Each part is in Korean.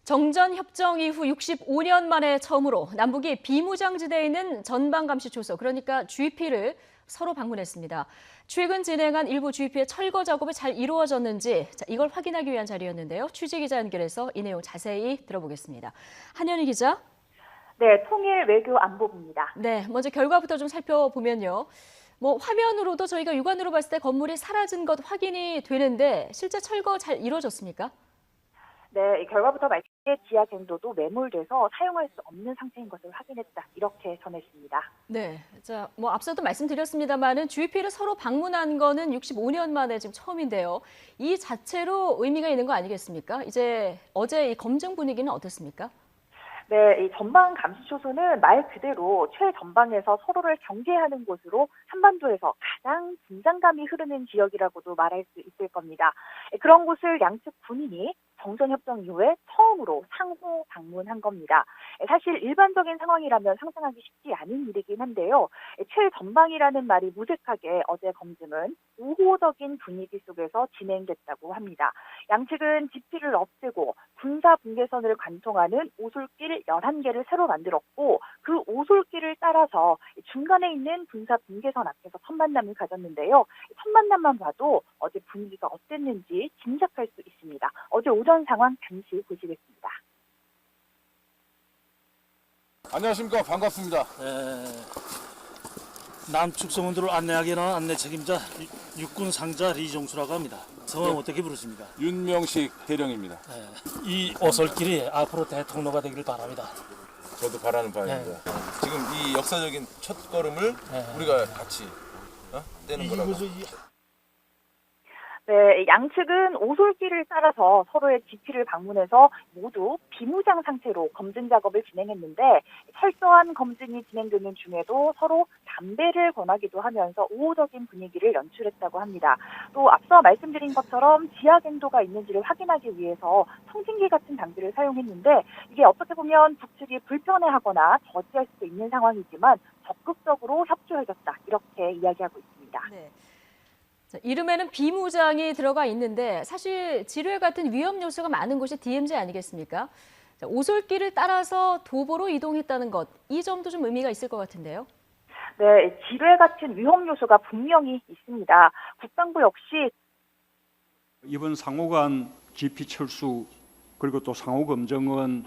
정전협정 이후 65년 만에 처음으로 남북이 비무장지대에 있는 전방감시초소, 그러니까 GP를 서로 방문했습니다. 최근 진행한 일부 GP의 철거 작업이 잘 이루어졌는지 이걸 확인하기 위한 자리였는데요. 취재기자 연결해서 이 내용 자세히 들어보겠습니다. 한현희 기자. 네, 통일 외교 안보부입니다. 네, 먼저 결과부터 좀 살펴보면요. 화면으로도 저희가 육안으로 봤을 때 건물이 사라진 것 확인이 되는데 실제 철거 잘 이루어졌습니까? 네, 이 결과부터 말씀드린 지하 갱도도 매몰돼서 사용할 수 없는 상태인 것을 확인했다. 이렇게 전했습니다. 네, 앞서도 말씀드렸습니다만은 GP를 서로 방문한 거는 65년 만에 지금 처음인데요. 이 자체로 의미가 있는 거 아니겠습니까? 이제 어제 이 검증 분위기는 어떻습니까? 네, 이 전방 감시초소는 말 그대로 최전방에서 서로를 경계하는 곳으로 한반도에서 가장 긴장감이 흐르는 지역이라고도 말할 수 있을 겁니다. 그런 곳을 양측 군인이 정전협정 이후에 처음으로 상호 방문한 겁니다. 사실 일반적인 상황이라면 상상하기 쉽지 않은 일이긴 한데요. 최전방이라는 말이 무색하게 어제 검증은 우호적인 분위기 속에서 진행됐다고 합니다. 양측은 GP를 없애고 군사 분계선을 관통하는 오솔길 11개를 새로 만들었고 그 오솔길을 따라서 중간에 있는 군사 분계선 앞에서 첫 만남을 가졌는데요. 첫 만남만 봐도 어제 분위기가 어땠는지 짐작할 수 있습니다. 어제 오전 상황 잠시 보시겠습니다. 안녕하십니까. 반갑습니다. 남측 성원들을 안내하기 나온 안내 책임자 육군 상자 리종수라고 합니다. 성함 어떻게 부르십니까? 윤명식 대령입니다. 이 오솔길이 앞으로 대통로가 되기를 바랍니다. 저도 바라는 바입니다. 지금 이 역사적인 첫 걸음을 우리가 같이 떼는 거라고. 네, 양측은 오솔길을 따라서 서로의 GP를 방문해서 모두 비무장 상태로 검증 작업을 진행했는데 철저한 검증이 진행되는 중에도 서로 담배를 권하기도 하면서 우호적인 분위기를 연출했다고 합니다. 또 앞서 말씀드린 것처럼 지하 갱도가 있는지를 확인하기 위해서 청진기 같은 장비를 사용했는데 이게 어떻게 보면 북측이 불편해하거나 저지할 수도 있는 상황이지만 적극적으로 협조해줬다. 이렇게 이야기하고 있습니다. 네. 이름에는 비무장이 들어가 있는데 사실 지뢰 같은 위험 요소가 많은 곳이 DMZ 아니겠습니까? 오솔길을 따라서 도보로 이동했다는 것, 이 점도 좀 의미가 있을 것 같은데요. 네, 지뢰 같은 위험 요소가 분명히 있습니다. 국방부 역시 이번 상호간 GP 철수 그리고 또 상호 검증은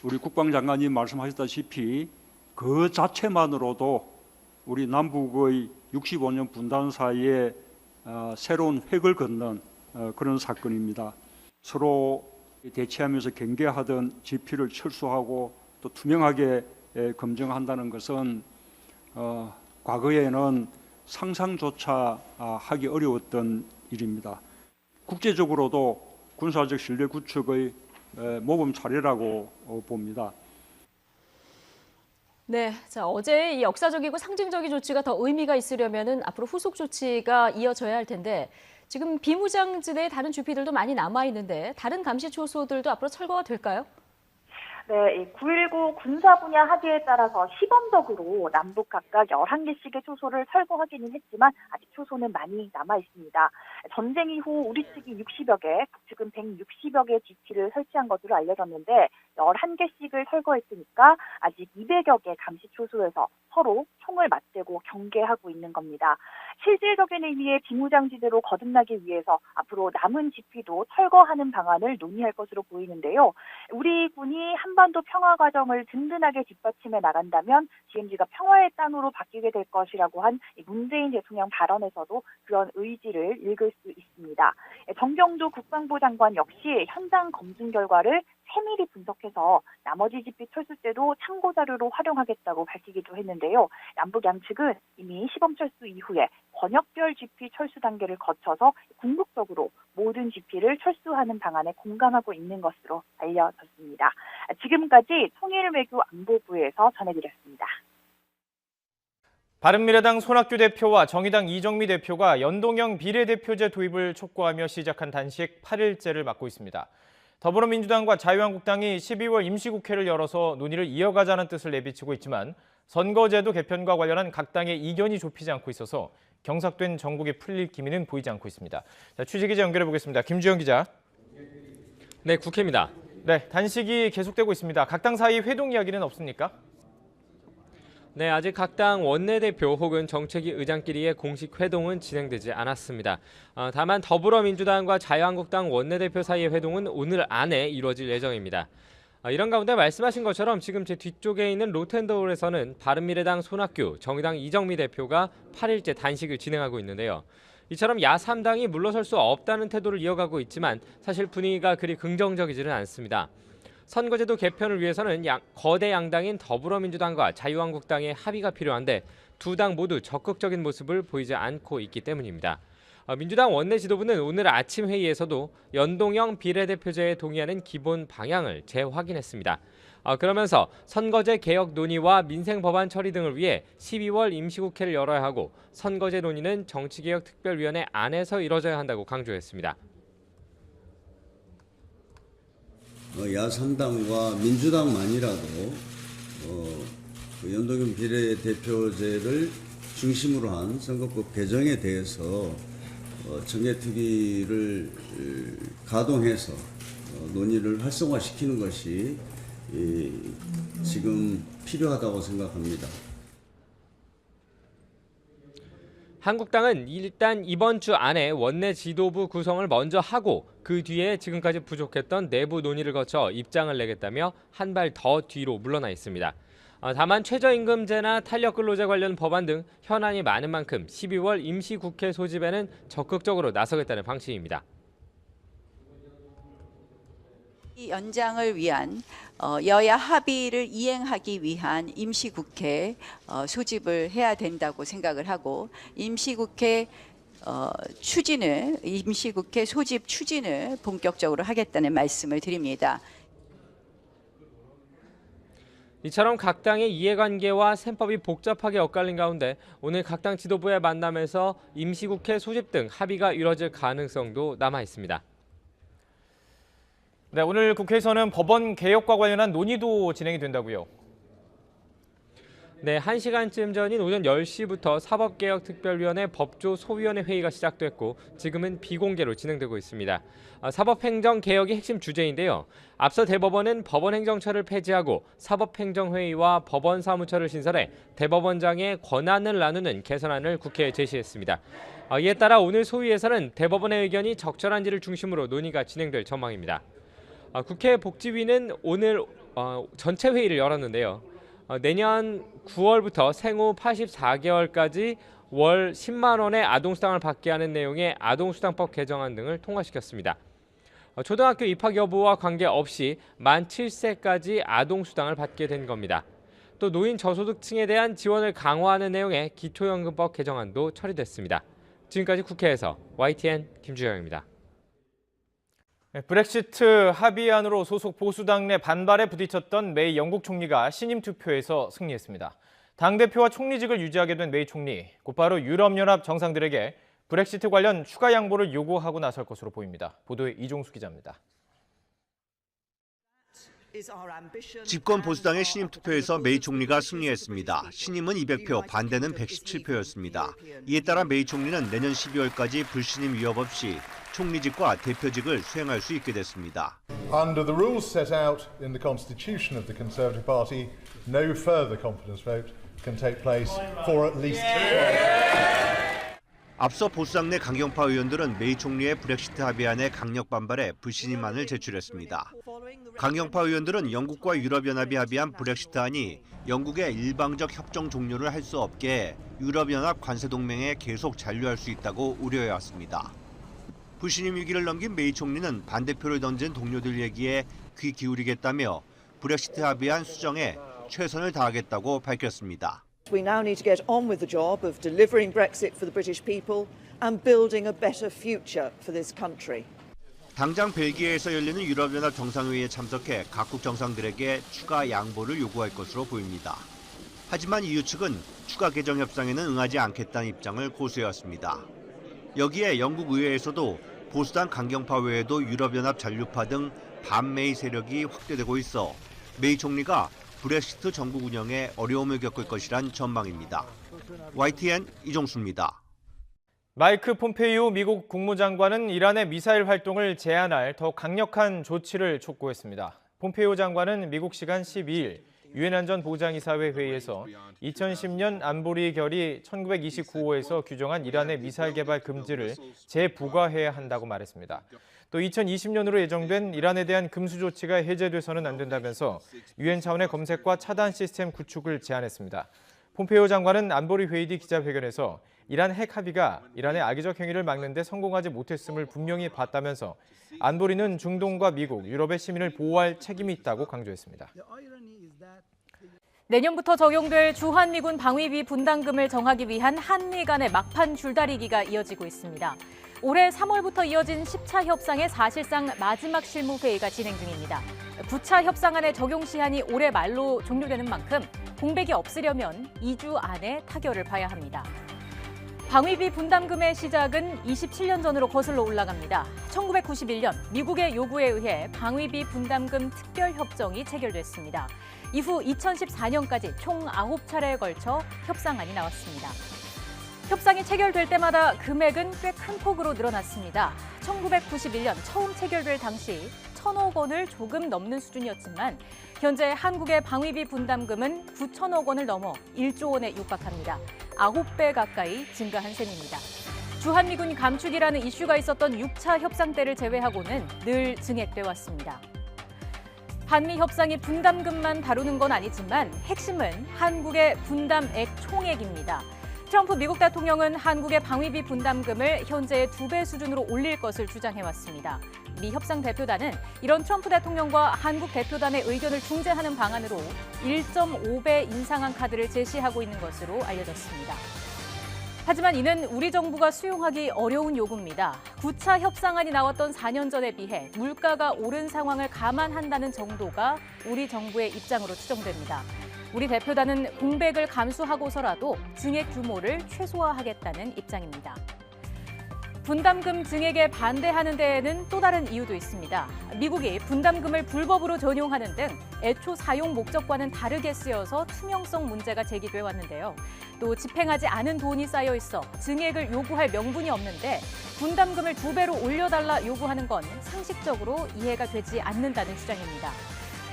우리 국방장관이 말씀하셨다시피 그 자체만으로도 우리 남북의 65년 분단 사이에 새로운 획을 긋는 그런 사건입니다. 서로 대치하면서 경계하던 GP를 철수하고 또 투명하게 검증한다는 것은 과거에는 상상조차 하기 어려웠던 일입니다. 국제적으로도 군사적 신뢰 구축의 모범 사례라고 봅니다. 네, 어제 이 역사적이고 상징적인 조치가 더 의미가 있으려면은 앞으로 후속 조치가 이어져야 할 텐데 지금 비무장지대에 다른 GP들도 많이 남아 있는데 다른 감시 초소들도 앞으로 철거가 될까요? 네, 9.19 군사 분야 합의에 따라서 시범적으로 남북 각각 11개씩의 초소를 철거하기는 했지만 아직 초소는 많이 남아 있습니다. 전쟁 이후 우리 측이 60여 개, 북측은 160여 개의 GP를 설치한 것으로 알려졌는데 11개씩을 철거했으니까 아직 200여 개 감시 초소에서 서로 총을 맞대고 경계하고 있는 겁니다. 실질적인 의미의 비무장지대로 거듭나기 위해서 앞으로 남은 GP도 철거하는 방안을 논의할 것으로 보이는데요. 우리 군이 한반도 평화 과정을 든든하게 뒷받침해 나간다면 DMZ가 평화의 땅으로 바뀌게 될 것이라고 한 문재인 대통령 발언에서도 그런 의지를 읽을 수 있습니다. 정경두 국방부 장관 역시 현장 검증 결과를 세밀히 분석해서 나머지 GP 철수 때도 참고 자료로 활용하겠다고 밝히기도 했는데요. 남북 양측은 이미 시범 철수 이후에 권역별 GP 철수 단계를 거쳐서 궁극적으로 모든 GP를 철수하는 방안에 공감하고 있는 것으로 알려졌습니다. 지금까지 통일외교안보부에서 전해드렸습니다. 바른미래당 손학규 대표와 정의당 이정미 대표가 연동형 비례대표제 도입을 촉구하며 시작한 단식 8일째를 맞고 있습니다. 더불어민주당과 자유한국당이 12월 임시국회를 열어서 논의를 이어가자는 뜻을 내비치고 있지만 선거제도 개편과 관련한 각 당의 이견이 좁히지 않고 있어서 경삭된 정국이 풀릴 기미는 보이지 않고 있습니다. 취재기자 연결해 보겠습니다. 김주영 기자. 네, 국회입니다. 네, 단식이 계속되고 있습니다. 각 당 사이 회동 이야기는 없습니까? 네, 아직 각 당 원내대표 혹은 정책위 의장끼리의 공식 회동은 진행되지 않았습니다. 다만 더불어민주당과 자유한국당 원내대표 사이의 회동은 오늘 안에 이루어질 예정입니다. 이런 가운데 말씀하신 것처럼 지금 제 뒤쪽에 있는 로텐더홀에서는 바른미래당 손학규, 정의당 이정미 대표가 8일째 단식을 진행하고 있는데요. 이처럼 야3당이 물러설 수 없다는 태도를 이어가고 있지만 사실 분위기가 그리 긍정적이지는 않습니다. 선거제도 개편을 위해서는 거대 양당인 더불어민주당과 자유한국당의 합의가 필요한데 두 당 모두 적극적인 모습을 보이지 않고 있기 때문입니다. 민주당 원내 지도부는 오늘 아침 회의에서도 연동형 비례대표제에 동의하는 기본 방향을 재확인했습니다. 그러면서 선거제 개혁 논의와 민생 법안 처리 등을 위해 12월 임시국회를 열어야 하고 선거제 논의는 정치개혁특별위원회 안에서 이뤄져야 한다고 강조했습니다. 야3당과 민주당만이라도 연동형 비례대표제를 중심으로 한 선거법 개정에 대해서 정개특위를 가동해서 논의를 활성화시키는 것이 지금 필요하다고 생각합니다. 한국당은 일단 이번 주 안에 원내 지도부 구성을 먼저 하고 그 뒤에 지금까지 부족했던 내부 논의를 거쳐 입장을 내겠다며 한 발 더 뒤로 물러나 있습니다. 다만 최저임금제나 탄력근로제 관련 법안 등 현안이 많은 만큼 12월 임시국회 소집에는 적극적으로 나서겠다는 방침입니다. 이 연장을 위한 여야 합의를 이행하기 위한 임시국회 소집을 해야 된다고 생각을 하고 임시국회 소집 추진을 본격적으로 하겠다는 말씀을 드립니다. 이처럼 각 당의 이해관계와 셈법이 복잡하게 엇갈린 가운데 오늘 각 당 지도부의 만남에서 임시국회 소집 등 합의가 이뤄질 가능성도 남아 있습니다. 네, 오늘 국회에서는 법원 개혁과 관련한 논의도 진행이 된다고요. 네, 1시간쯤 전인 오전 10시부터 사법개혁특별위원회 법조 소위원회 회의가 시작됐고 지금은 비공개로 진행되고 있습니다. 사법행정개혁이 핵심 주제인데요. 앞서 대법원은 법원행정처를 폐지하고 사법행정회의와 법원사무처를 신설해 대법원장의 권한을 나누는 개선안을 국회에 제시했습니다. 이에 따라 오늘 소위에서는 대법원의 의견이 적절한지를 중심으로 논의가 진행될 전망입니다. 국회 복지위는 오늘 전체 회의를 열었는데요. 내년 9월부터 생후 84개월까지 월 10만 원의 아동수당을 받게 하는 내용의 아동수당법 개정안 등을 통과시켰습니다. 초등학교 입학 여부와 관계없이 만 7세까지 아동수당을 받게 된 겁니다. 또 노인 저소득층에 대한 지원을 강화하는 내용의 기초연금법 개정안도 처리됐습니다. 지금까지 국회에서 YTN 김주영입니다. 브렉시트 합의안으로 소속 보수당 내 반발에 부딪혔던 메이 영국 총리가 신임 투표에서 승리했습니다. 당대표와 총리직을 유지하게 된 메이 총리, 곧바로 유럽연합 정상들에게 브렉시트 관련 추가 양보를 요구하고 나설 것으로 보입니다. 보도에 이종수 기자입니다. 집권 보수당의 신임 투표에서 메이 총리가 승리했습니다. 신임은 200표, 반대는 117표였습니다. 이에 따라 메이 총리는 내년 12월까지 불신임 위협 없이 총리직과 대표직을 수행할 수 있게 됐습니다. Under the rules set out in the constitution of the Conservative Party, no further confidence vote can take place for at least 12 앞서 보수당 내 강경파 의원들은 메이 총리의 브렉시트 합의안에 강력 반발해 불신임안을 제출했습니다. 강경파 의원들은 영국과 유럽연합이 합의한 브렉시트안이 영국의 일방적 협정 종료를 할 수 없게 유럽연합 관세동맹에 계속 잔류할 수 있다고 우려해왔습니다. 불신임 위기를 넘긴 메이 총리는 반대표를 던진 동료들 얘기에 귀 기울이겠다며 브렉시트 합의안 수정에 최선을 다하겠다고 밝혔습니다. We now need to get on with the job of delivering Brexit for the British people and building a better future for this country. 당장 벨기에에서 열리는 유럽연합 정상회의에 참석해 각국 정상들에게 추가 양보를 요구할 것으로 보입니다. 하지만 EU 측은 추가 개정 협상에는 응하지 않겠다는 입장을 고수해왔습니다. 여기에 영국 의회에서도 보수당 강경파 외에도 유럽연합 잔류파 등 반메이 세력이 확대되고 있어 메이 총리가 브렉시트 정국 운영에 어려움을 겪을 것이란 전망입니다. YTN 이종수입니다. 마이크 폼페이오 미국 국무장관은 이란의 미사일 활동을 제한할 더 강력한 조치를 촉구했습니다. 폼페이오 장관은 미국 시간 12일 유엔 안전보장이사회 회의에서 2010년 안보리 결의 1929호에서 규정한 이란의 미사일 개발 금지를 재부과해야 한다고 말했습니다. 또 2020년으로 예정된 이란에 대한 금수 조치가 해제돼서는 안 된다면서 유엔 차원의 검색과 차단 시스템 구축을 제안했습니다. 폼페이오 장관은 안보리 회의 뒤 기자회견에서 이란 핵 합의가 이란의 악의적 행위를 막는 데 성공하지 못했음을 분명히 봤다면서 안보리는 중동과 미국, 유럽의 시민을 보호할 책임이 있다고 강조했습니다. 내년부터 적용될 주한미군 방위비 분담금을 정하기 위한 한미 간의 막판 줄다리기가 이어지고 있습니다. 올해 3월부터 이어진 10차 협상의 사실상 마지막 실무회의가 진행 중입니다. 9차 협상안의 적용 시한이 올해 말로 종료되는 만큼 공백이 없으려면 2주 안에 타결을 봐야 합니다. 방위비 분담금의 시작은 27년 전으로 거슬러 올라갑니다. 1991년 미국의 요구에 의해 방위비 분담금 특별협정이 체결됐습니다. 이후 2014년까지 총 9차례에 걸쳐 협상안이 나왔습니다. 협상이 체결될 때마다 금액은 꽤 큰 폭으로 늘어났습니다. 1991년 처음 체결될 당시 1,000억 원을 조금 넘는 수준이었지만 현재 한국의 방위비 분담금은 9천억 원을 넘어 1조 원에 육박합니다. 9배 가까이 증가한 셈입니다. 주한미군 감축이라는 이슈가 있었던 6차 협상 때를 제외하고는 늘 증액돼 왔습니다. 한미 협상이 분담금만 다루는 건 아니지만 핵심은 한국의 분담액 총액입니다. 트럼프 미국 대통령은 한국의 방위비 분담금을 현재의 2배 수준으로 올릴 것을 주장해왔습니다. 미 협상 대표단은 이런 트럼프 대통령과 한국 대표단의 의견을 중재하는 방안으로 1.5배 인상한 카드를 제시하고 있는 것으로 알려졌습니다. 하지만 이는 우리 정부가 수용하기 어려운 요구입니다. 9차 협상안이 나왔던 4년 전에 비해 물가가 오른 상황을 감안한다는 정도가 우리 정부의 입장으로 추정됩니다. 우리 대표단은 공백을 감수하고서라도 증액 규모를 최소화하겠다는 입장입니다. 분담금 증액에 반대하는 데에는 또 다른 이유도 있습니다. 미국이 분담금을 불법으로 전용하는 등 애초 사용 목적과는 다르게 쓰여서 투명성 문제가 제기돼 왔는데요. 또 집행하지 않은 돈이 쌓여 있어 증액을 요구할 명분이 없는데 분담금을 2배로 올려달라 요구하는 건 상식적으로 이해가 되지 않는다는 주장입니다.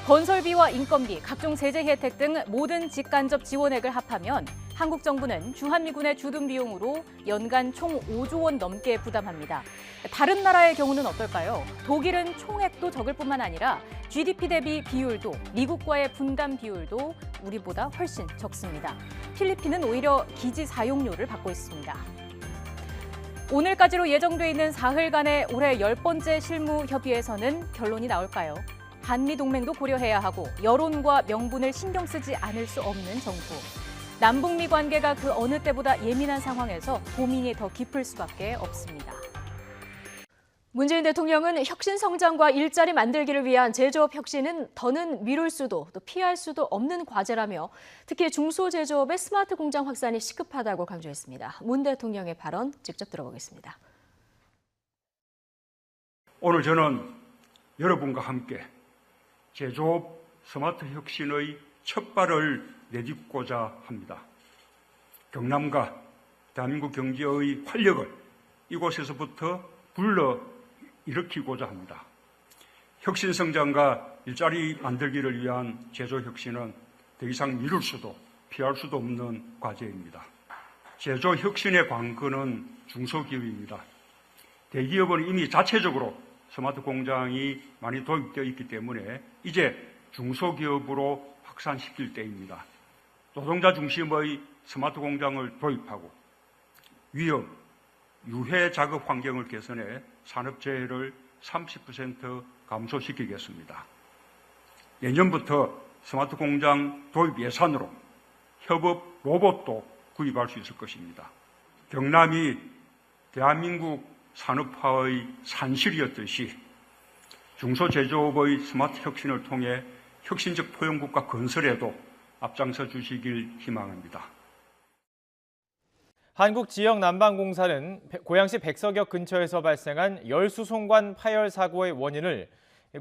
건설비와 인건비, 각종 세제 혜택 등 모든 직간접 지원액을 합하면 한국 정부는 주한미군의 주둔 비용으로 연간 총 5조 원 넘게 부담합니다. 다른 나라의 경우는 어떨까요? 독일은 총액도 적을 뿐만 아니라 GDP 대비 비율도 미국과의 분담 비율도 우리보다 훨씬 적습니다. 필리핀은 오히려 기지 사용료를 받고 있습니다. 오늘까지로 예정돼 있는 사흘간의 올해 10번째 실무 협의에서는 결론이 나올까요? 한미동맹도 고려해야 하고 여론과 명분을 신경 쓰지 않을 수 없는 정부. 남북미 관계가 그 어느 때보다 예민한 상황에서 고민이 더 깊을 수밖에 없습니다. 문재인 대통령은 혁신 성장과 일자리 만들기를 위한 제조업 혁신은 더는 미룰 수도 또 피할 수도 없는 과제라며 특히 중소제조업의 스마트 공장 확산이 시급하다고 강조했습니다. 문 대통령의 발언 직접 들어보겠습니다. 오늘 저는 여러분과 함께 제조업 스마트 혁신의 첫 발을 내딛고자 합니다. 경남과 대한민국 경제의 활력을 이곳에서부터 불러 일으키고자 합니다. 혁신 성장과 일자리 만들기를 위한 제조 혁신은 더 이상 미룰 수도 피할 수도 없는 과제입니다. 제조 혁신의 관건은 중소기업입니다. 대기업은 이미 자체적으로 스마트 공장이 많이 도입되어 있기 때문에 이제 중소기업으로 확산시킬 때입니다. 노동자 중심의 스마트 공장을 도입하고 위험, 유해 작업 환경을 개선해 산업재해를 30% 감소시키겠습니다. 내년부터 스마트 공장 도입 예산으로 협업 로봇도 구입할 수 있을 것입니다. 경남이 대한민국 산업화의 산실이었듯이 중소제조업의 스마트 혁신을 통해 혁신적 포용국가 건설에도 앞장서 주시길 희망합니다. 한국지역난방공사는 고양시 백석역 근처에서 발생한 열수송관 파열 사고의 원인을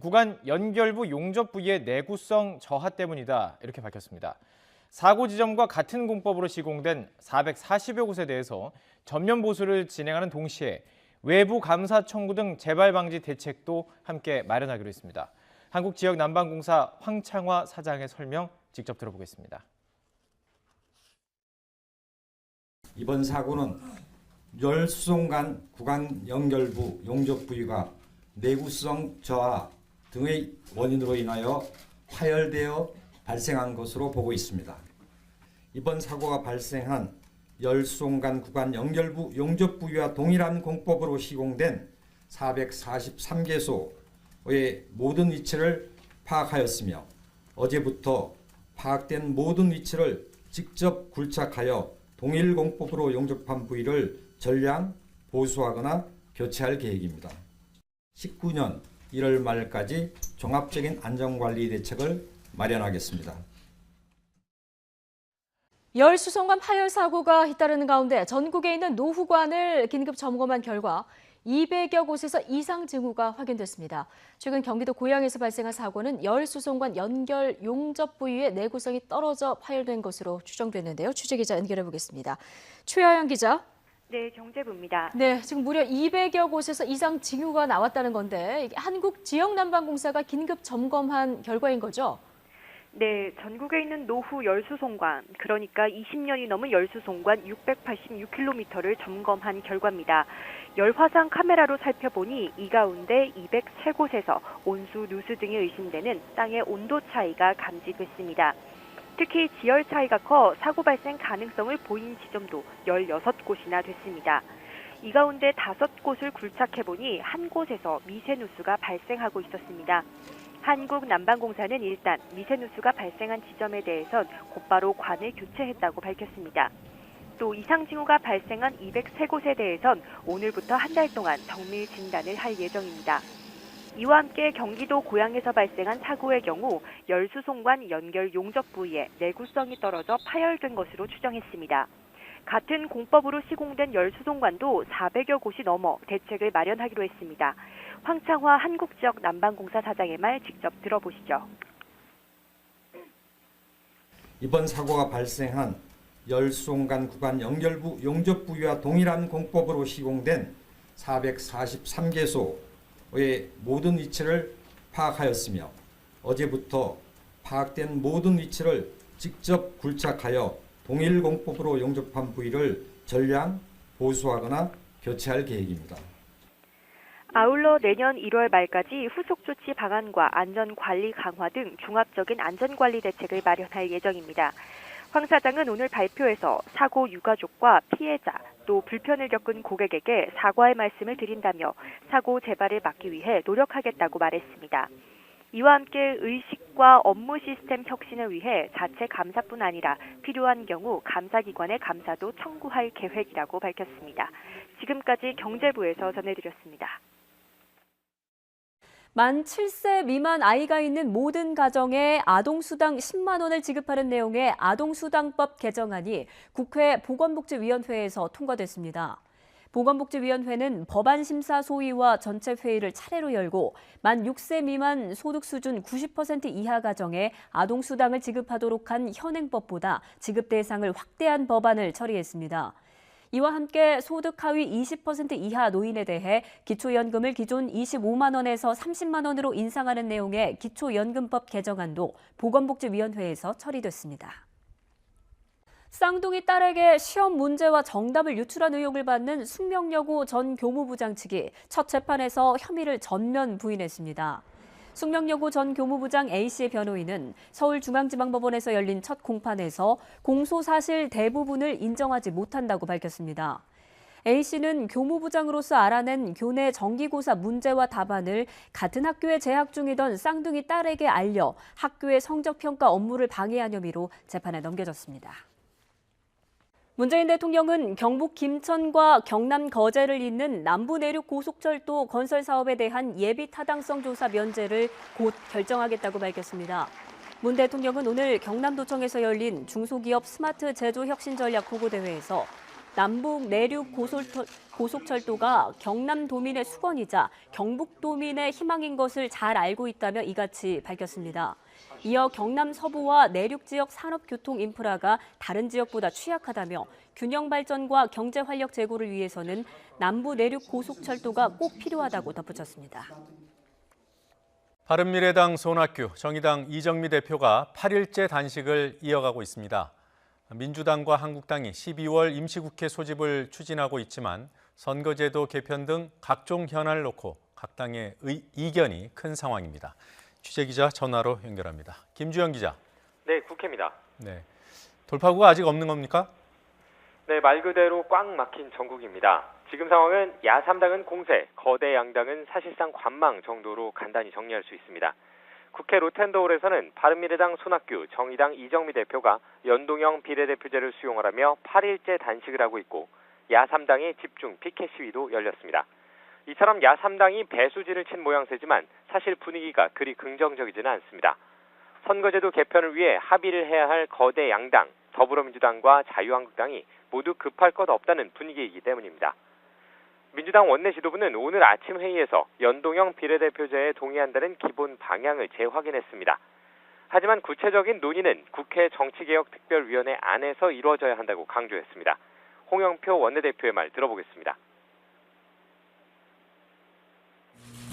구간 연결부 용접 부위의 내구성 저하 때문이다 이렇게 밝혔습니다. 사고 지점과 같은 공법으로 시공된 440여 곳에 대해서 전면 보수를 진행하는 동시에 외부 감사 청구 등 재발 방지 대책도 함께 마련하기로 했습니다. 한국지역난방공사 황창화 사장의 설명 직접 들어보겠습니다. 이번 사고는 열수송간 구간 연결부 용접 부위가 내구성 저하 등의 원인으로 인하여 파열되어 발생한 것으로 보고 있습니다. 이번 사고가 발생한 열수송간 구간 연결부 용접 부위와 동일한 공법으로 시공된 443개소의 모든 위치를 파악하였으며 어제부터 파악된 모든 위치를 직접 굴착하여 동일 공법으로 용접한 부위를 전량 보수하거나 교체할 계획입니다. 19년 1월 말까지 종합적인 안전관리 대책을 마련하겠습니다. 열수송관 파열 사고가 잇따르는 가운데 전국에 있는 노후관을 긴급 점검한 결과 200여 곳에서 이상 징후가 확인됐습니다. 최근 경기도 고양에서 발생한 사고는 열수송관 연결 용접 부위의 내구성이 떨어져 파열된 것으로 추정됐는데요. 취재기자 연결해 보겠습니다. 최하영 기자. 네, 경제부입니다. 네, 지금 무려 200여 곳에서 이상 징후가 나왔다는 건데 이게 한국지역난방공사가 긴급 점검한 결과인 거죠? 네, 전국에 있는 노후 열수송관, 그러니까 20년이 넘은 열수송관 686km를 점검한 결과입니다. 열화상 카메라로 살펴보니 이 가운데 203곳에서 온수, 누수 등이 의심되는 땅의 온도 차이가 감지됐습니다. 특히 지열 차이가 커 사고 발생 가능성을 보인 지점도 16곳이나 됐습니다. 이 가운데 5곳을 굴착해보니 한 곳에서 미세누수가 발생하고 있었습니다. 한국난방공사는 일단 미세누수가 발생한 지점에 대해선 곧바로 관을 교체했다고 밝혔습니다. 또 이상징후가 발생한 203곳에 대해선 오늘부터 한 달 동안 정밀 진단을 할 예정입니다. 이와 함께 경기도 고양에서 발생한 사고의 경우 열수송관 연결 용접 부위에 내구성이 떨어져 파열된 것으로 추정했습니다. 같은 공법으로 시공된 열수송관도 400여 곳이 넘어 대책을 마련하기로 했습니다. 황창화 한국지역난방공사 사장의 말 직접 들어보시죠. 이번 사고가 발생한 열수송관 구간 연결부 용접 부위와 동일한 공법으로 시공된 443개소의 모든 위치를 파악하였으며 어제부터 파악된 모든 위치를 직접 굴착하여 동일 공법으로 용접한 부위를 전량 보수하거나 교체할 계획입니다. 아울러 내년 1월 말까지 후속 조치 방안과 안전관리 강화 등 종합적인 안전관리 대책을 마련할 예정입니다. 황 사장은 오늘 발표에서 사고 유가족과 피해자 또 불편을 겪은 고객에게 사과의 말씀을 드린다며 사고 재발을 막기 위해 노력하겠다고 말했습니다. 이와 함께 의식과 업무 시스템 혁신을 위해 자체 감사뿐 아니라 필요한 경우 감사기관의 감사도 청구할 계획이라고 밝혔습니다. 지금까지 경제부에서 전해드렸습니다. 만 7세 미만 아이가 있는 모든 가정에 아동수당 10만 원을 지급하는 내용의 아동수당법 개정안이 국회 보건복지위원회에서 통과됐습니다. 보건복지위원회는 법안 심사 소위와 전체 회의를 차례로 열고 만 6세 미만 소득 수준 90% 이하 가정에 아동수당을 지급하도록 한 현행법보다 지급 대상을 확대한 법안을 처리했습니다. 이와 함께 소득 하위 20% 이하 노인에 대해 기초연금을 기존 25만 원에서 30만 원으로 인상하는 내용의 기초연금법 개정안도 보건복지위원회에서 처리됐습니다. 쌍둥이 딸에게 시험 문제와 정답을 유출한 의혹을 받는 숙명여고 전 교무부장 측이 첫 재판에서 혐의를 전면 부인했습니다. 숙명여고 전 교무부장 A씨의 변호인은 서울중앙지방법원에서 열린 첫 공판에서 공소 사실 대부분을 인정하지 못한다고 밝혔습니다. A씨는 교무부장으로서 알아낸 교내 정기고사 문제와 답안을 같은 학교에 재학 중이던 쌍둥이 딸에게 알려 학교의 성적평가 업무를 방해한 혐의로 재판에 넘겨졌습니다. 문재인 대통령은 경북 김천과 경남 거제를 잇는 남부 내륙 고속철도 건설 사업에 대한 예비 타당성 조사 면제를 곧 결정하겠다고 밝혔습니다. 문 대통령은 오늘 경남도청에서 열린 중소기업 스마트 제조 혁신 전략 보고대회에서 남북 내륙 고속철도가 경남도민의 수건이자 경북도민의 희망인 것을 잘 알고 있다며 이같이 밝혔습니다. 이어 경남 서부와 내륙 지역 산업 교통 인프라가 다른 지역보다 취약하다며 균형 발전과 경제 활력 제고를 위해서는 남부 내륙 고속철도가 꼭 필요하다고 덧붙였습니다. 바른미래당 손학규, 정의당 이정미 대표가 8일째 단식을 이어가고 있습니다. 민주당과 한국당이 12월 임시국회 소집을 추진하고 있지만 선거제도 개편 등 각종 현안을 놓고 각 당의 이견이 큰 상황입니다. 취재기자 전화로 연결합니다. 김주영 기자. 네, 국회입니다. 네, 돌파구가 아직 없는 겁니까? 네, 말 그대로 꽉 막힌 전국입니다. 지금 상황은 야3당은 공세, 거대 양당은 사실상 관망 정도로 간단히 정리할 수 있습니다. 국회 로텐더홀에서는 바른미래당 손학규, 정의당 이정미 대표가 연동형 비례대표제를 수용하라며 8일째 단식을 하고 있고 야3당의 집중 피켓 시위도 열렸습니다. 이처럼 야3당이 배수지를 친 모양새지만 사실 분위기가 그리 긍정적이지는 않습니다. 선거제도 개편을 위해 합의를 해야 할 거대 양당, 더불어민주당과 자유한국당이 모두 급할 것 없다는 분위기이기 때문입니다. 민주당 원내 지도부는 오늘 아침 회의에서 연동형 비례대표제에 동의한다는 기본 방향을 재확인했습니다. 하지만 구체적인 논의는 국회 정치개혁특별위원회 안에서 이루어져야 한다고 강조했습니다. 홍영표 원내대표의 말 들어보겠습니다.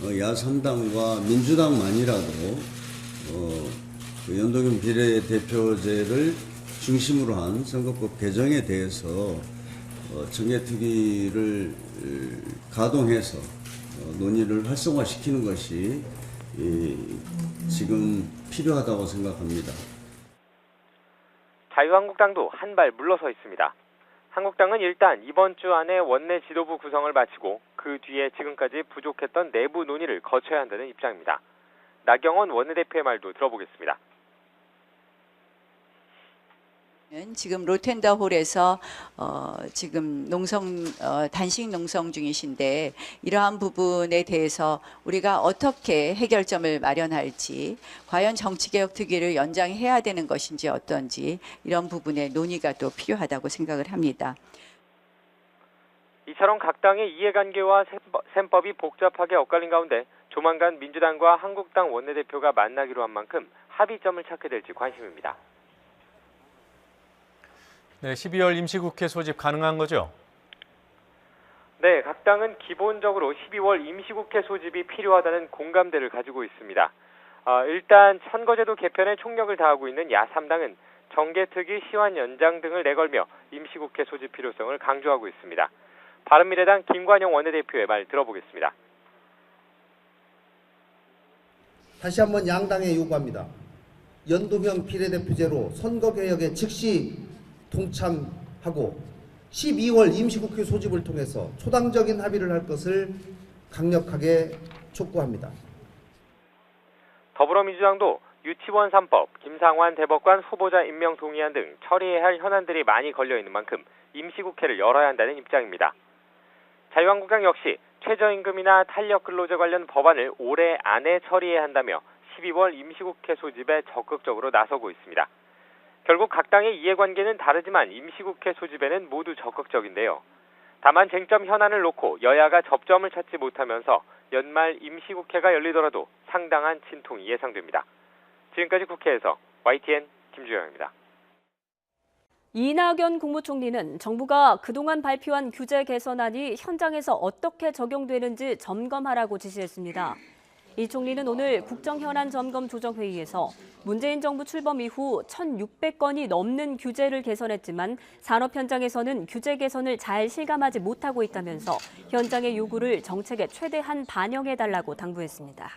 야3당과 민주당만이라도 연동형 비례대표제를 중심으로 한 선거법 개정에 대해서 정개특위를 가동해서 논의를 활성화시키는 것이 지금 필요하다고 생각합니다. 자유한국당도 한 발 물러서 있습니다. 한국당은 일단 이번 주 안에 원내 지도부 구성을 마치고 그 뒤에 지금까지 부족했던 내부 논의를 거쳐야 한다는 입장입니다. 나경원 원내대표의 말도 들어보겠습니다. 지금 로텐더홀에서 지금 단식 농성 중이신데 이러한 부분에 대해서 우리가 어떻게 해결점을 마련할지, 과연 정치개혁특위를 연장해야 되는 것인지 어떤지 이런 부분에 논의가 또 필요하다고 생각을 합니다. 이처럼 각 당의 이해관계와 셈법이 복잡하게 엇갈린 가운데 조만간 민주당과 한국당 원내대표가 만나기로 한 만큼 합의점을 찾게 될지 관심입니다. 네, 12월 임시국회 소집 가능한 거죠? 네, 각 당은 기본적으로 12월 임시국회 소집이 필요하다는 공감대를 가지고 있습니다. 일단 선거제도 개편에 총력을 다하고 있는 야3당은 정개특위 시한 연장 등을 내걸며 임시국회 소집 필요성을 강조하고 있습니다. 바른미래당 김관영 원내대표의 말 들어보겠습니다. 다시 한번 양당에 요구합니다. 연동형 비례대표제로 선거개혁에 즉시 동참하고 12월 임시국회 소집을 통해서 초당적인 합의를 할 것을 강력하게 촉구합니다. 더불어민주당도 유치원 3법, 김상환 대법관 후보자 임명 동의안 등 처리해야 할 현안들이 많이 걸려있는 만큼 임시국회를 열어야 한다는 입장입니다. 자유한국당 역시 최저임금이나 탄력근로제 관련 법안을 올해 안에 처리해야 한다며 12월 임시국회 소집에 적극적으로 나서고 있습니다. 결국 각 당의 이해관계는 다르지만 임시국회 소집에는 모두 적극적인데요. 다만 쟁점 현안을 놓고 여야가 접점을 찾지 못하면서 연말 임시국회가 열리더라도 상당한 진통이 예상됩니다. 지금까지 국회에서 YTN 김주영입니다. 이낙연 국무총리는 정부가 그동안 발표한 규제 개선안이 현장에서 어떻게 적용되는지 점검하라고 지시했습니다. 이 총리는 오늘 국정현안 점검 조정회의에서 문재인 정부 출범 이후 1,600건이 넘는 규제를 개선했지만 산업 현장에서는 규제 개선을 잘 실감하지 못하고 있다면서 현장의 요구를 정책에 최대한 반영해달라고 당부했습니다.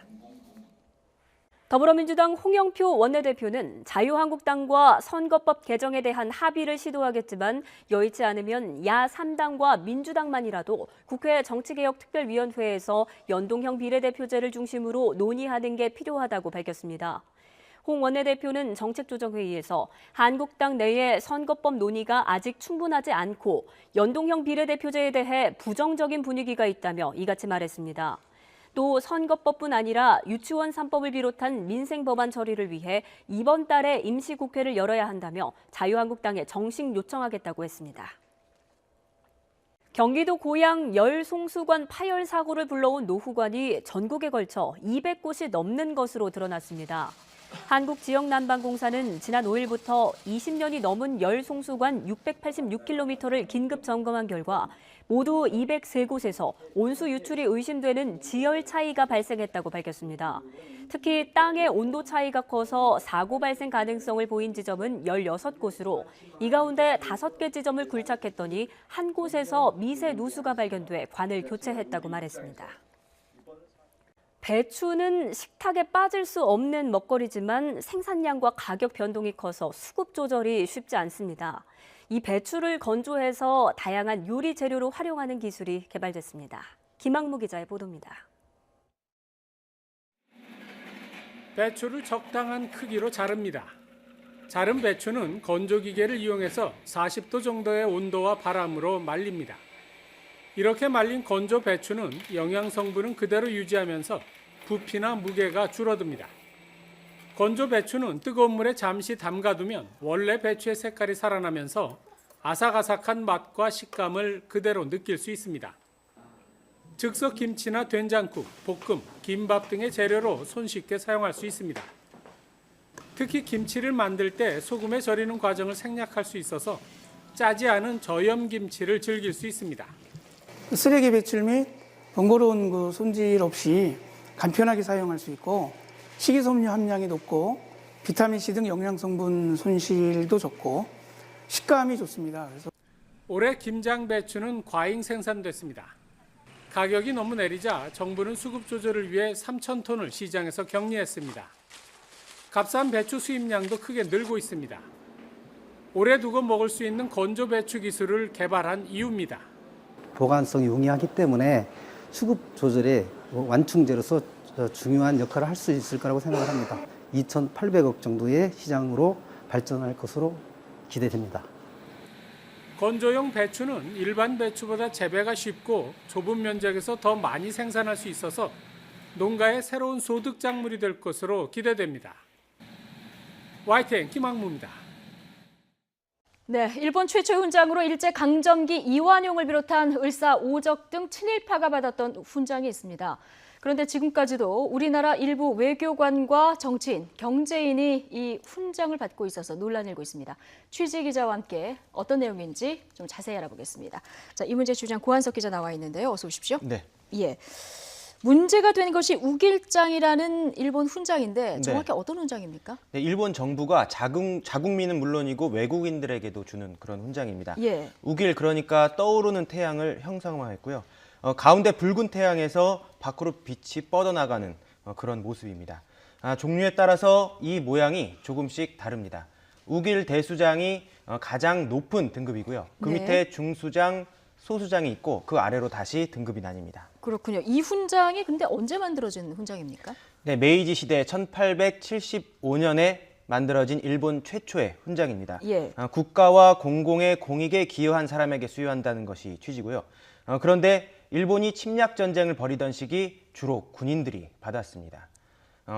더불어민주당 홍영표 원내대표는 자유한국당과 선거법 개정에 대한 합의를 시도하겠지만 여의치 않으면 야3당과 민주당만이라도 국회 정치개혁특별위원회에서 연동형 비례대표제를 중심으로 논의하는 게 필요하다고 밝혔습니다. 홍 원내대표는 정책조정회의에서 한국당 내의 선거법 논의가 아직 충분하지 않고 연동형 비례대표제에 대해 부정적인 분위기가 있다며 이같이 말했습니다. 또 선거법뿐 아니라 유치원 3법을 비롯한 민생 법안 처리를 위해 이번 달에 임시국회를 열어야 한다며 자유한국당에 정식 요청하겠다고 했습니다. 경기도 고양 열송수관 파열 사고를 불러온 노후관이 전국에 걸쳐 200곳이 넘는 것으로 드러났습니다. 한국지역난방공사는 지난 5일부터 20년이 넘은 열송수관 686km를 긴급 점검한 결과 모두 203곳에서 온수 유출이 의심되는 지열 차이가 발생했다고 밝혔습니다. 특히 땅의 온도 차이가 커서 사고 발생 가능성을 보인 지점은 16곳으로 이 가운데 5개 지점을 굴착했더니 한 곳에서 미세 누수가 발견돼 관을 교체했다고 말했습니다. 배추는 식탁에 빠질 수 없는 먹거리지만 생산량과 가격 변동이 커서 수급 조절이 쉽지 않습니다. 이 배추를 건조해서 다양한 요리 재료로 활용하는 기술이 개발됐습니다. 김학무 기자의 보도입니다. 배추를 적당한 크기로 자릅니다. 자른 배추는 건조기계를 이용해서 40도 정도의 온도와 바람으로 말립니다. 이렇게 말린 건조 배추는 영양 성분은 그대로 유지하면서 부피나 무게가 줄어듭니다. 건조 배추는 뜨거운 물에 잠시 담가두면 원래 배추의 색깔이 살아나면서 아삭아삭한 맛과 식감을 그대로 느낄 수 있습니다. 즉석 김치나 된장국, 볶음, 김밥 등의 재료로 손쉽게 사용할 수 있습니다. 특히 김치를 만들 때 소금에 절이는 과정을 생략할 수 있어서 짜지 않은 저염 김치를 즐길 수 있습니다. 쓰레기 배출 및 번거로운 손질 없이 간편하게 사용할 수 있고 식이섬유 함량이 높고 비타민C 등 영양성분 손실도 적고 식감이 좋습니다. 그래서 올해 김장 배추는 과잉 생산됐습니다. 가격이 너무 내리자 정부는 수급 조절을 위해 3,000톤을 시장에서 격리했습니다. 값싼 배추 수입량도 크게 늘고 있습니다. 오래 두고 먹을 수 있는 건조 배추 기술을 개발한 이유입니다. 보관성이 용이하기 때문에 수급 조절의 완충제로서 중요한 역할을 할 수 있을 거라고 생각을 합니다. 2,800억 정도의 시장으로 발전할 것으로 기대됩니다. 건조용 배추는 일반 배추보다 재배가 쉽고 좁은 면적에서 더 많이 생산할 수 있어서 농가의 새로운 소득 작물이 될 것으로 기대됩니다. YTN 김학무입니다. 네, 일본 최초의 훈장으로 일제 강점기 이완용을 비롯한 을사오적 등 친일파가 받았던 훈장이 있습니다. 그런데 지금까지도 우리나라 일부 외교관과 정치인, 경제인이 이 훈장을 받고 있어서 논란이 일고 있습니다. 취재 기자와 함께 어떤 내용인지 좀 자세히 알아보겠습니다. 자, 이 문제 주장 고한석 기자 나와 있는데요. 어서 오십시오. 네. 예. 문제가 된 것이 우길장이라는 일본 훈장인데 정확히 어떤 훈장입니까? 네, 일본 정부가 자국민은 물론이고 외국인들에게도 주는 그런 훈장입니다. 예. 우길 그러니까 떠오르는 태양을 형상화했고요. 가운데 붉은 태양에서 밖으로 빛이 뻗어나가는 그런 모습입니다. 종류에 따라서 이 모양이 조금씩 다릅니다. 우길 대수장이 가장 높은 등급이고요. 그 네. 밑에 중수장, 소수장이 있고 그 아래로 다시 등급이 나뉩니다. 그렇군요. 이 훈장이 근데 언제 만들어진 훈장입니까? 네, 메이지 시대 1875년에 만들어진 일본 최초의 훈장입니다. 예. 국가와 공공의 공익에 기여한 사람에게 수여한다는 것이 취지고요. 그런데 일본이 침략 전쟁을 벌이던 시기 주로 군인들이 받았습니다.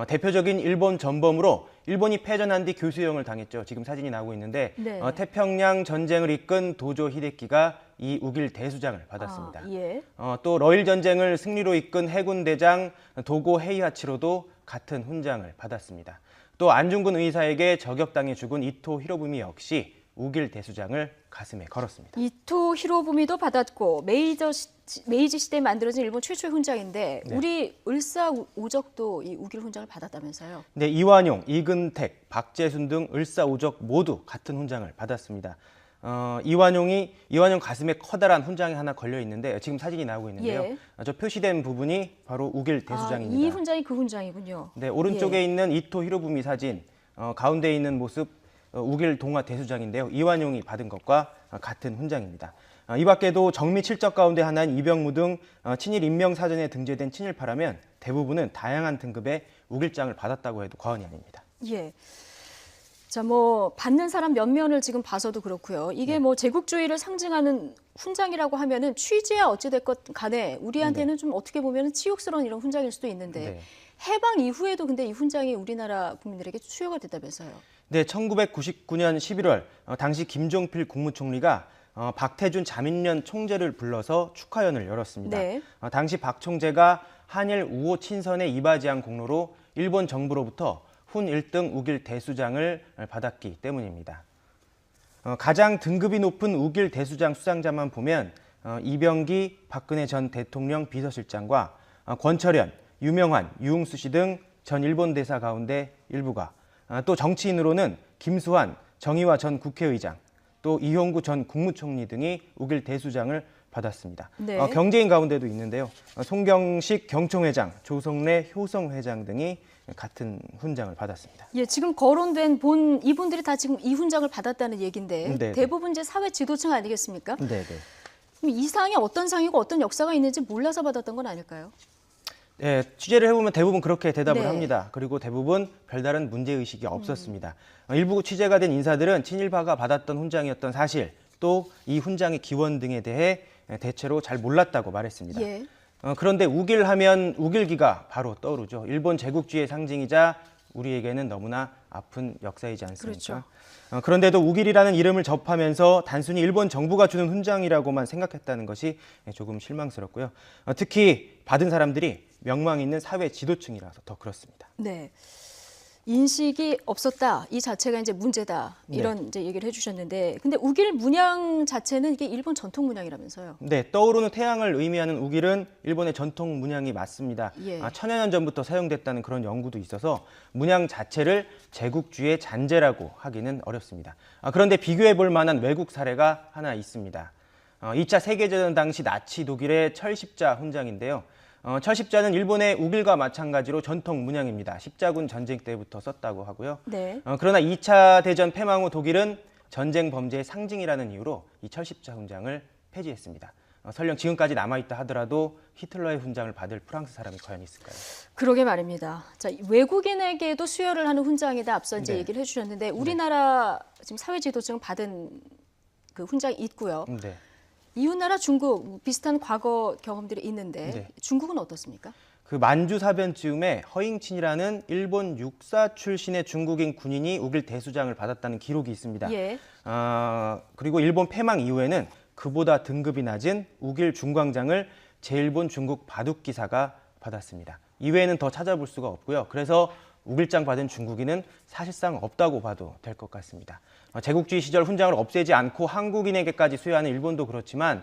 대표적인 일본 전범으로 일본이 패전한 뒤 교수형을 당했죠. 지금 사진이 나오고 있는데 네. 태평양 전쟁을 이끈 도조 히데키가 이 우길 대수장을 받았습니다. 예. 또 러일 전쟁을 승리로 이끈 해군 대장 도고 헤이하치로도 같은 훈장을 받았습니다. 또 안중근 의사에게 저격당해 죽은 이토 히로부미 역시 우길 대수장을 가슴에 걸었습니다. 이토 히로부미도 받았고 메이지 시대에 만들어진 일본 최초의 훈장인데 네. 우리 을사오적도 이 우길 훈장을 받았다면서요? 네, 이완용, 이근택, 박재순 등 을사오적 모두 같은 훈장을 받았습니다. 이완용 가슴에 커다란 훈장이 하나 걸려 있는데 지금 사진이 나오고 있는데요. 예. 저 표시된 부분이 바로 우길 대수장입니다. 이 훈장이 그 훈장이군요. 네, 오른쪽에 예. 있는 이토 히로부미 사진, 가운데 있는 모습 우길 동화 대수장인데요. 이완용이 받은 것과 같은 훈장입니다. 이 밖에도 정미 7적 가운데 하나인 이병무 등 친일 인명사전에 등재된 친일파라면 대부분은 다양한 등급의 우길장을 받았다고 해도 과언이 아닙니다. 예. 자, 받는 사람 면면을 지금 봐서도 그렇고요. 이게 제국주의를 상징하는 훈장이라고 하면은 취지야 어찌됐건 간에 우리한테는 좀 어떻게 보면 치욕스러운 이런 훈장일 수도 있는데 네. 해방 이후에도 근데 이 훈장이 우리나라 국민들에게 수여가 됐다면서요. 네, 1999년 11월 당시 김종필 국무총리가 박태준 자민련 총재를 불러서 축하연을 열었습니다. 네. 당시 박 총재가 한일 우호 친선에 이바지한 공로로 일본 정부로부터 훈 1등 우길 대수장을 받았기 때문입니다. 가장 등급이 높은 우길 대수장 수상자만 보면 이병기 박근혜 전 대통령 비서실장과 권철현, 유명한, 유흥수 씨 등 전 일본 대사 가운데 일부가, 또 정치인으로는 김수환, 정의화 전 국회의장, 또 이용구 전 국무총리 등이 우길 대수장을 받았습니다. 네. 경제인 가운데도 있는데요. 송경식 경총회장, 조성래 효성회장 등이 같은 훈장을 받았습니다. 예, 지금 거론된 이분들이 다 지금 이 훈장을 받았다는 얘기인데 네네. 대부분 이제 사회 지도층 아니겠습니까? 네네. 그럼 이 상이 어떤 상이고 어떤 역사가 있는지 몰라서 받았던 건 아닐까요? 네, 취재를 해보면 대부분 그렇게 대답을 네. 합니다. 그리고 대부분 별다른 문제의식이 없었습니다. 일부 취재가 된 인사들은 친일파가 받았던 훈장이었던 사실, 또 이 훈장의 기원 등에 대해 대체로 잘 몰랐다고 말했습니다. 예. 그런데 우길하면 우길기가 바로 떠오르죠. 일본 제국주의의 상징이자 우리에게는 너무나 아픈 역사이지 않습니까? 그렇죠. 그런데도 우길이라는 이름을 접하면서 단순히 일본 정부가 주는 훈장이라고만 생각했다는 것이 조금 실망스럽고요. 특히 받은 사람들이 명망 있는 사회 지도층이라서 더 그렇습니다. 네. 인식이 없었다. 이 자체가 이제 문제다. 이런 네. 이제 얘기를 해주셨는데, 근데 우길 문양 자체는 이게 일본 전통 문양이라면서요? 네, 떠오르는 태양을 의미하는 우길은 일본의 전통 문양이 맞습니다. 예. 천여 년 전부터 사용됐다는 그런 연구도 있어서 문양 자체를 제국주의의 잔재라고 하기는 어렵습니다. 그런데 비교해 볼 만한 외국 사례가 하나 있습니다. 2차 세계대전 당시 나치 독일의 철십자 훈장인데요. 철십자는 일본의 우길과 마찬가지로 전통 문양입니다. 십자군 전쟁 때부터 썼다고 하고요. 네. 그러나 2차 대전 패망 후 독일은 전쟁 범죄의 상징이라는 이유로 이 철십자 훈장을 폐지했습니다. 설령 지금까지 남아있다 하더라도 히틀러의 훈장을 받을 프랑스 사람이 과연 있을까요? 그러게 말입니다. 자, 외국인에게도 수여를 하는 훈장이다. 앞서 이제 네. 얘기를 해주셨는데, 우리나라 지금 사회 지도층 받은 그 훈장이 있고요. 네. 이웃나라 중국 비슷한 과거 경험들이 있는데 네. 중국은 어떻습니까? 그 만주 사변쯤에 허잉친이라는 일본 육사 출신의 중국인 군인이 우길 대수장을 받았다는 기록이 있습니다. 예. 그리고 일본 패망 이후에는 그보다 등급이 낮은 우길 중광장을 제일본 중국 바둑기사가 받았습니다. 이외에는 더 찾아볼 수가 없고요. 그래서 우길장 받은 중국인은 사실상 없다고 봐도 될 것 같습니다. 제국주의 시절 훈장을 없애지 않고 한국인에게까지 수여하는 일본도 그렇지만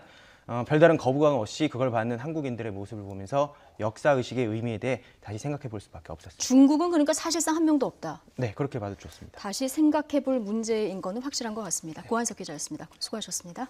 별다른 거부감 없이 그걸 받는 한국인들의 모습을 보면서 역사의식의 의미에 대해 다시 생각해 볼 수밖에 없었습니다. 중국은 그러니까 사실상 한 명도 없다. 네, 그렇게 봐도 좋습니다. 다시 생각해 볼 문제인 거는 확실한 것 같습니다. 고한석 기자였습니다. 수고하셨습니다.